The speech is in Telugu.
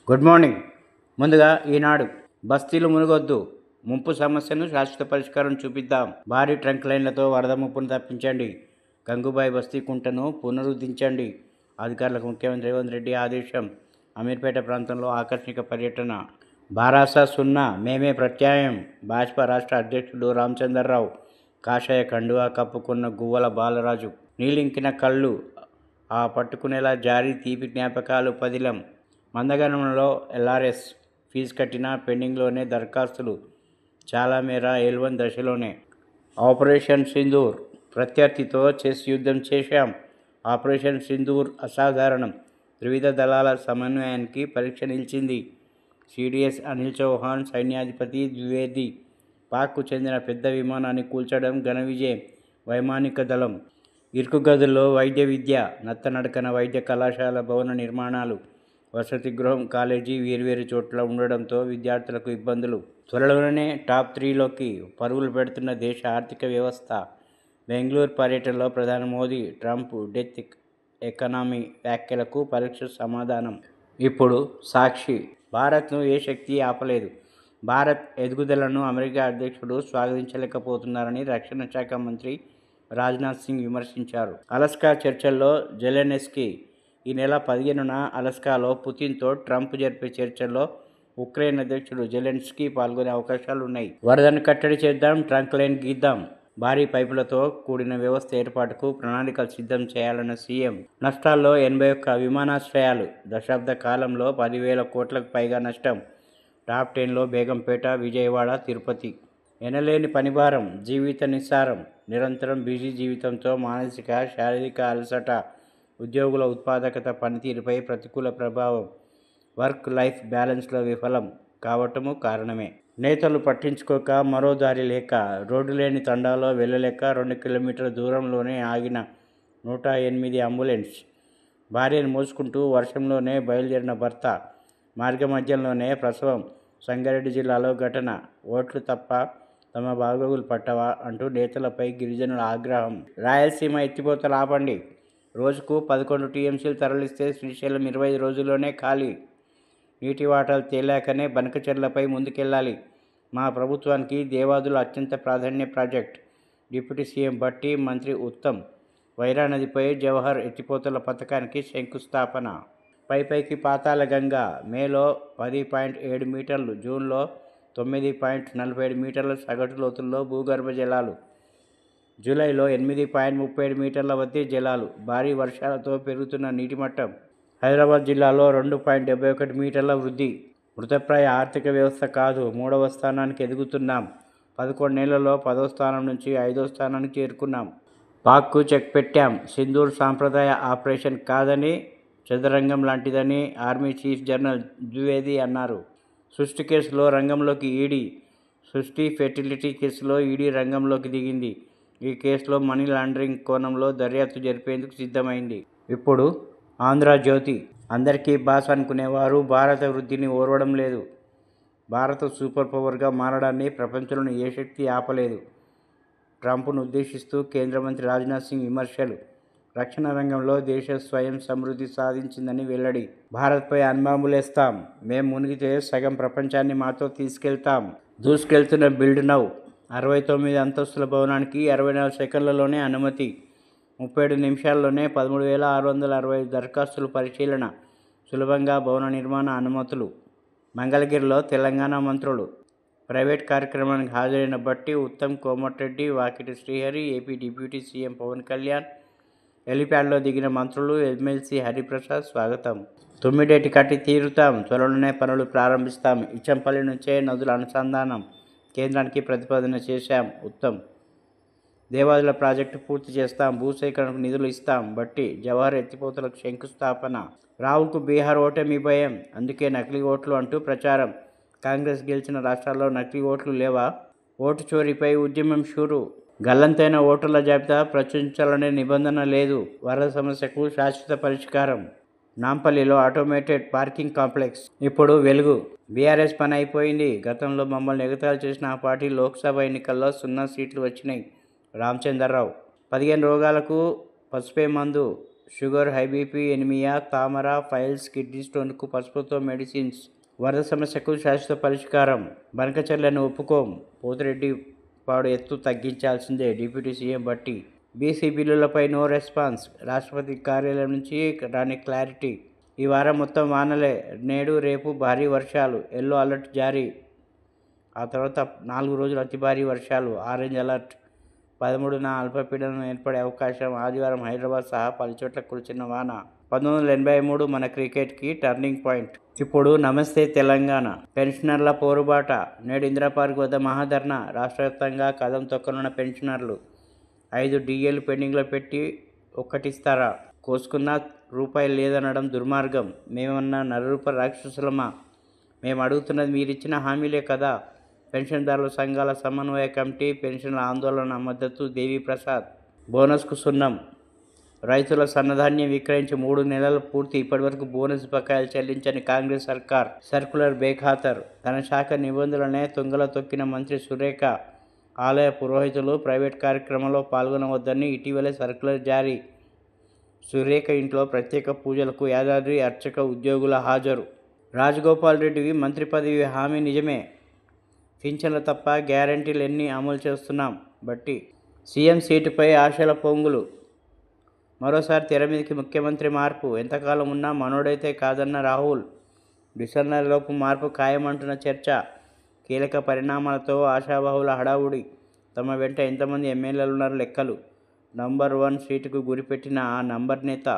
Good morning. ముందుగా ఈనాడు బస్తీలు మునగొద్దు, ముంపు సమస్యను శాశ్వత పరిష్కారం చూపిద్దాం. భారీ ట్రంక్ లైన్లతో వరద ముప్పును తప్పించండి. గంగుబాయి బస్తీ కుంటను పునరుద్ధరించండి. అధికారులకు ముఖ్యమంత్రి రేవంత్ రెడ్డి ఆదేశం. అమీర్పేట ప్రాంతంలో ఆకస్మిక పర్యటన. బారాసా సున్నా మేమే ప్రత్యాయం. భాజపా రాష్ట్ర అధ్యక్షుడు రామచంద్రరావు. కాషాయ కండువా కప్పుకున్న గువ్వల బాలరాజు. నీలింకిన కళ్ళు ఆ పట్టుకునేలా జారీ తీపి జ్ఞాపకాలు పదిలం. మందగనంలో ఎల్ఆర్ఎస్ ఫీజు కట్టినా పెండింగ్లోనే దరఖాస్తులు. చాలా మేర L1 దశలోనే. ఆపరేషన్ సింధూర్ ప్రత్యర్థితో చెస్ యుద్ధం చేశాం. ఆపరేషన్ సింధూర్ అసాధారణం. త్రివిధ దళాల సమన్వయానికి పరీక్ష నిలిచింది. సిడిఎస్ అనిల్ చౌహాన్ సైన్యాధిపతి ద్వివేది. పాక్కు చెందిన పెద్ద విమానాన్ని కూల్చడం ఘన విజయం. వైమానిక దళం. ఇరుకు గదుల్లో వైద్య విద్య. నత్తనడకన వైద్య కళాశాల భవన నిర్మాణాలు. వసతి గృహం, కాలేజీ వేర్వేరు చోట్ల ఉండడంతో విద్యార్థులకు ఇబ్బందులు. త్వరలోనే టాప్ 3లోకి పరుగులు పెడుతున్న దేశ ఆర్థిక వ్యవస్థ. బెంగళూరు పర్యటనలో ప్రధాని మోదీ. ట్రంప్ డెత్ ఎకానమీ వ్యాఖ్యలకు పరీక్ష సమాధానం. ఇప్పుడు సాక్షి. భారత్ను ఏ శక్తి ఆపలేదు. భారత్ ఎదుగుదలను అమెరికా అధ్యక్షుడు స్వాగతించలేకపోతున్నారని రక్షణ శాఖ మంత్రి రాజ్నాథ్ సింగ్ విమర్శించారు. అలస్కా చర్చల్లో జెలెన్స్కీ. ఈ నెల 15న అలస్కాలో పుతిన్తో ట్రంప్ జరిపే చర్చల్లో ఉక్రెయిన్ అధ్యక్షుడు జెలెన్స్కీ పాల్గొనే అవకాశాలున్నాయి. వరదను కట్టడి చేద్దాం, ట్రంక్ లైన్ గీద్దాం. భారీ పైపులతో కూడిన వ్యవస్థ ఏర్పాటుకు ప్రణాళికలు సిద్ధం చేయాలన్న సీఎం. నష్టాల్లో 81 విమానాశ్రయాలు. దశాబ్ద కాలంలో 10,000 కోట్లకు పైగా నష్టం. టాప్ 10లో బేగంపేట, విజయవాడ, తిరుపతి. ఎనలేని పనిభారం, జీవిత నిస్సారం. నిరంతరం బిజీ జీవితంతో మానసిక, శారీరక అలసట. ఉద్యోగుల ఉత్పాదకత, పనితీరుపై ప్రతికూల ప్రభావం. వర్క్ లైఫ్ బ్యాలెన్స్లో విఫలం కావటము కారణమే. నేతలు పట్టించుకోక, మరో దారి లేక, రోడ్డు లేని తండాలో వెళ్ళలేక 2 కిలోమీటర్ల దూరంలోనే ఆగిన 108 అంబులెన్స్. భార్యను మోసుకుంటూ వర్షంలోనే బయలుదేరిన భర్త. మార్గమధ్యంలోనే ప్రసవం. సంగారెడ్డి జిల్లాలో ఘటన. ఓట్లు తప్ప తమ బాగోగులు పట్టవా అంటూ నేతలపై గిరిజనుల ఆగ్రహం. రాయలసీమ ఎత్తిపోతలు ఆపండి. రోజుకు 11 టీఎంసీలు తరలిస్తే శ్రీశైలం 25 రోజుల్లోనే ఖాళీ. నీటి వాటాలు తేలాకనే బనకచెర్లపై ముందుకెళ్లాలి. మా ప్రభుత్వానికి దేవాదుల అత్యంత ప్రాధాన్య ప్రాజెక్ట్. డిప్యూటీ సీఎం భట్టి, మంత్రి ఉత్తమ్. వైరా నదిపై జవహర్ ఎత్తిపోతల పథకానికి శంకుస్థాపన. పైకి పాతాళ గంగ. మేలో 10.7 మీటర్లు, జూన్లో 9.47 మీటర్ల సగటు లోతుల్లో భూగర్భ జలాలు. జూలైలో 8.37 మీటర్ల వద్ద జలాలు. భారీ వర్షాలతో పెరుగుతున్న నీటిమట్టం. హైదరాబాద్ జిల్లాలో 2.71 మీటర్ల వృద్ధి. మృతప్రాయ ఆర్థిక వ్యవస్థ కాదు, 3వ స్థానానికి ఎదుగుతున్నాం. 11 నెలల్లో 10వ స్థానం నుంచి 5వ స్థానానికి చేరుకున్నాం. పాక్కు చెక్ పెట్టాం. సింధూర్ సాంప్రదాయ ఆపరేషన్ కాదని, చదరంగం లాంటిదని ఆర్మీ చీఫ్ జనరల్ ద్వివేది అన్నారు. సృష్టి కేసులో రంగంలోకి ఈడీ. సృష్టి ఫెర్టిలిటీ కేసులో ఈడీ రంగంలోకి దిగింది. ఈ కేసులో మనీ లాండరింగ్ కోణంలో దర్యాప్తు జరిపేందుకు సిద్ధమైంది. ఇప్పుడు ఆంధ్రజ్యోతి. అందరికీ బాస్ అనుకునేవారు భారత వృద్ధిని ఓర్వడం లేదు. భారత సూపర్ పవర్గా మారడాన్ని ప్రపంచంలోని ఏ శక్తి ఆపలేదు. ట్రంప్ను ఉద్దేశిస్తూ కేంద్ర మంత్రి రాజ్నాథ్ సింగ్ విమర్శలు. రక్షణ రంగంలో దేశ స్వయం సమృద్ధి సాధించిందని వెల్లడి. భారత్పై అణ్బాంబులేస్తాం. మేం మునిగితే సగం ప్రపంచాన్ని మాతో తీసుకెళ్తాం. దూసుకెళ్తున్న బిల్డ్ నౌ. 69 అంతస్తుల భవనానికి 24 సెకన్లలోనే అనుమతి. 37 నిమిషాల్లోనే 13,665 దరఖాస్తులు పరిశీలన. సులభంగా భవన నిర్మాణ అనుమతులు. మంగళగిరిలో తెలంగాణ మంత్రులు. ప్రైవేట్ కార్యక్రమానికి హాజరైన Bhatti, Uttam, Komatireddy, Vakiti Srihari, AP deputy CM Pawan Kalyan. హెలిప్యాడ్లో దిగిన మంత్రులు. ఎమ్మెల్సీ హరిప్రసాద్ స్వాగతం. తుమ్మిడేటి కట్టి తీరుతాం. త్వరలోనే పనులు ప్రారంభిస్తాం. ఇచ్చంపల్లి నుంచే నదుల అనుసంధానం. కేంద్రానికి ప్రతిపాదన చేశాం. ఉత్తమ్. దేవాదుల ప్రాజెక్టు పూర్తి చేస్తాం. భూసేకరణకు నిధులు ఇస్తాం. భట్టి. జవహర్ ఎత్తిపోతలకు శంకుస్థాపన. రావుకు బీహార్ ఓటమి భయం. అందుకే నకిలీ ఓట్లు అంటూ ప్రచారం. కాంగ్రెస్ గెలిచిన రాష్ట్రాల్లో నకిలీ ఓట్లు లేవా? ఓటు చోరీపై ఉద్యమం షురు. గల్లంతైన ఓటర్ల జాబితా ప్రచురించాలనే నిబంధన లేదు. వరద సమస్యకు శాశ్వత పరిష్కారం. నాంపల్లిలో ఆటోమేటెడ్ పార్కింగ్ కాంప్లెక్స్. ఇప్పుడు వెలుగు. బీఆర్ఎస్ పని అయిపోయింది. గతంలో మమ్మల్ని ఎగతాళి చేసిన ఆ పార్టీ లోక్సభ ఎన్నికల్లో 0 సీట్లు వచ్చినాయి. రామచంద్రరావు. 15 రోగాలకు పసుపే మందు. షుగర్, హై బీపీ, ఎనిమియా, తామర, ఫైల్స్, కిడ్నీ స్టోన్కు పసుపుతో మెడిసిన్స్. వరద సమస్యకు శాశ్వత పరిష్కారం. బనకచెర్లను ఒప్పుకోం. పోతిరెడ్డి పాడు ఎత్తు తగ్గించాల్సిందే. Deputy CM Bhatti. బీసీ బిల్లులపై నో రెస్పాన్స్. రాష్ట్రపతి కార్యాలయం నుంచి రాని క్లారిటీ. ఈ వారం మొత్తం వానలే. నేడు రేపు భారీ వర్షాలు. ఎల్లో అలర్ట్ జారీ. ఆ తర్వాత 4 రోజులు అతి భారీ వర్షాలు. Orange alert. 13న అల్పపీడనం ఏర్పడే అవకాశం. ఆదివారం హైదరాబాద్ సహా పలుచోట్ల కురిసిన వాన. 1983 మన క్రికెట్కి టర్నింగ్ పాయింట్. ఇప్పుడు నమస్తే తెలంగాణ. పెన్షనర్ల పోరుబాట. నేడు ఇందిరాపార్క్ వద్ద మహాధర్నా. రాష్ట్ర వ్యాప్తంగా కదం తొక్కనున్న పెన్షనర్లు. 5 డిఏలు పెండింగ్లో పెట్టి ఒక్కటిస్తారా? కోసుకున్న రూపాయి లేదనడం దుర్మార్గం. మేమన్నా నరరూప రాక్షసులమా? మేము అడుగుతున్నది మీరిచ్చిన హామీలే కదా. పెన్షన్దారుల సంఘాల సమన్వయ కమిటీ పెన్షన్ల ఆందోళన మద్దతు. దేవిప్రసాద్. బోనస్కు సున్నం. రైతుల సన్నధాన్యం విక్రయించి 3 నెలలు పూర్తి. ఇప్పటివరకు బోనస్ బకాయిలు చెల్లించని కాంగ్రెస్ సర్కార్. సర్కులర్ బేఖాతరు. తన శాఖ నిబంధనలనే తుంగలో తొక్కిన మంత్రి సురేఖ. ఆలయ పురోహితులు ప్రైవేట్ కార్యక్రమంలో పాల్గొనవద్దని ఇటీవలే సర్కులర్ జారీ. సురేఖ ఇంట్లో ప్రత్యేక పూజలకు యాదాద్రి అర్చక ఉద్యోగుల హాజరు. రాజగోపాల్ రెడ్డివి మంత్రి పదవి హామీ నిజమే. పింఛన్లు తప్ప గ్యారంటీలు ఎన్ని అమలు చేస్తున్నాం? బట్టి. సీఎం సీటుపై ఆశల పొంగులు. మరోసారి తెర మీదకి ముఖ్యమంత్రి మార్పు. ఎంతకాలం ఉన్నా మనోడైతే కాదన్న రాహుల్. డిసెంబర్లోపు మార్పు ఖాయమంటున్న చర్చ. కీలక పరిణామాలతో ఆశాబహుల హడావుడి. తమ వెంట ఎంతమంది ఎమ్మెల్యేలున్నారు లెక్కలు. నంబర్ 1 సీటుకు గురిపెట్టిన ఆ నంబర్ నేత